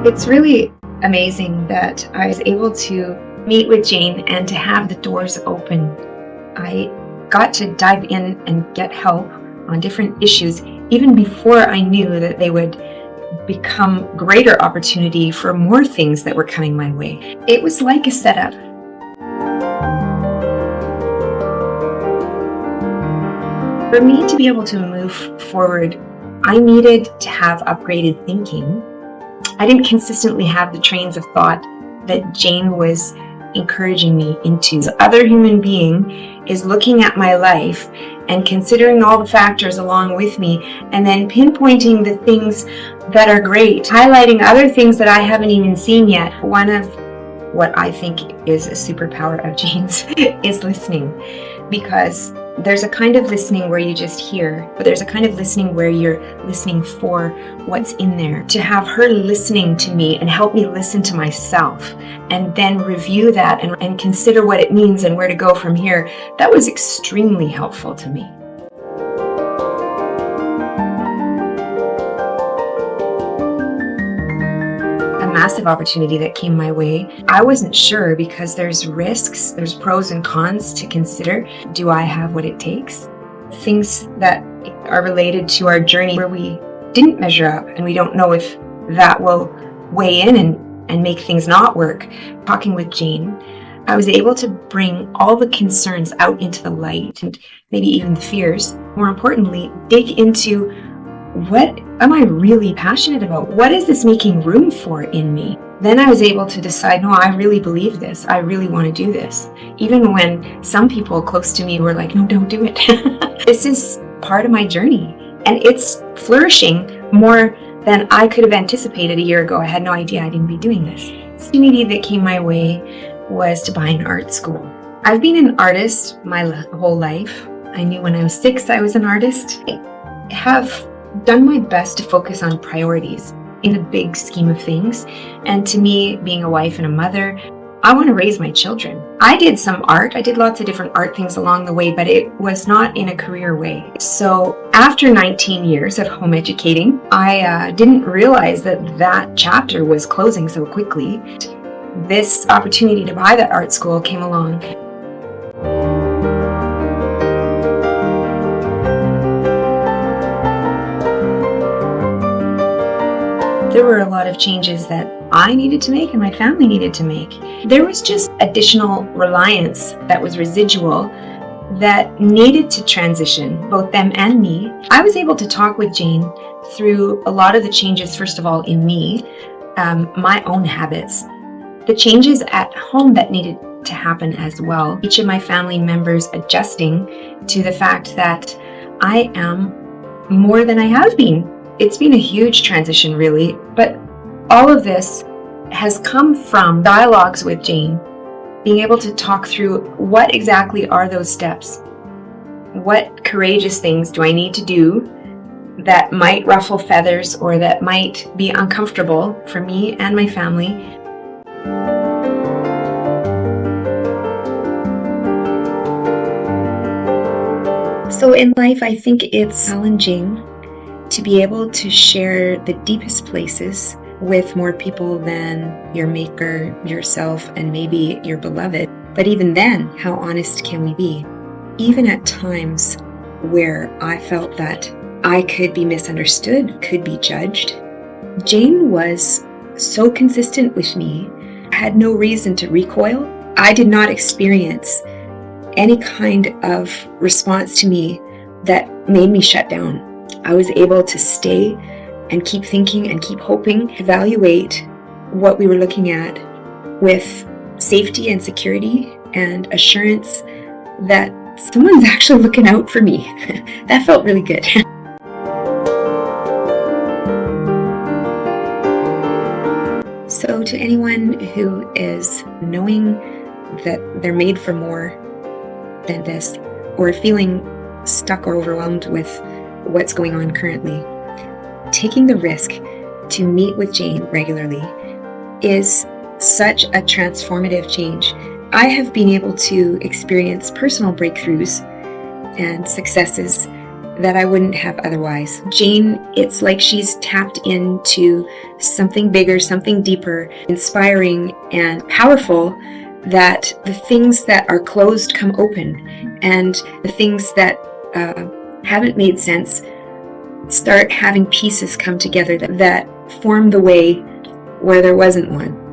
It's really amazing that I was able to meet with Jane and to have the doors open. I got to dive in and get help on different issues even before I knew that they would become greater opportunity for more things that were coming my way. It was like a setup. For me to be able to move forward, I needed to have upgraded thinking. I didn't consistently have the trains of thought that Jane was encouraging me into. The other human being is looking at my life and considering all the factors along with me, and then pinpointing the things that are great, highlighting other things that I haven't even seen yet. One of what I think is a superpower of Jane's is listening, because there's a kind of listening where you just hear, but there's a kind of listening where you're listening for what's in there. To have her listening to me and help me listen to myself and then review that and consider what it means and where to go from here, that was extremely helpful to me. Massive opportunity that came my way. I wasn't sure because there's risks, there's pros and cons to consider. Do I have what it takes? Things that are related to our journey where we didn't measure up and we don't know if that will weigh in and make things not work. Talking with Jane, I was able to bring all the concerns out into the light and maybe even the fears. More importantly, dig into what am I really passionate about? What is this making room for in me? Then I was able to decide, no, I really believe this. I really want to do this. Even when some people close to me were like, no, don't do it. This is part of my journey. And it's flourishing more than I could have anticipated a year ago. I had no idea I'd be doing this. The opportunity that came my way was to buy an art school. I've been an artist my whole life. I knew when I was 6 I was an artist. I have done my best to focus on priorities in the big scheme of things. And to me, being a wife and a mother, I want to raise my children. I did some art. I did lots of different art things along the way, but it was not in a career way. So after 19 years of home educating, I didn't realize that chapter was closing so quickly. This opportunity to buy that art school came along. There were a lot of changes that I needed to make and my family needed to make. There was just additional reliance that was residual that needed to transition, both them and me. I was able to talk with Jane through a lot of the changes, first of all, in me, my own habits, the changes at home that needed to happen as well. Each of my family members adjusting to the fact that I am more than I have been. It's been a huge transition, really, but all of this has come from dialogues with Jane, being able to talk through what exactly are those steps. What courageous things do I need to do that might ruffle feathers or that might be uncomfortable for me and my family? So in life, I think it's challenging to be able to share the deepest places with more people than your maker, yourself, and maybe your beloved. But even then, how honest can we be? Even at times where I felt that I could be misunderstood, could be judged, Jane was so consistent with me. I had no reason to recoil. I did not experience any kind of response to me that made me shut down. I was able to stay and keep thinking and keep hoping, evaluate what we were looking at with safety and security and assurance that someone's actually looking out for me. That felt really good. So to anyone who is knowing that they're made for more than this, or feeling stuck or overwhelmed with what's going on currently, taking the risk to meet with Jane regularly is such a transformative change. I have been able to experience personal breakthroughs and successes that I wouldn't have otherwise. Jane, it's like she's tapped into something bigger, something deeper, inspiring and powerful, that the things that are closed come open, and the things that haven't made sense start having pieces come together that form the way where there wasn't one.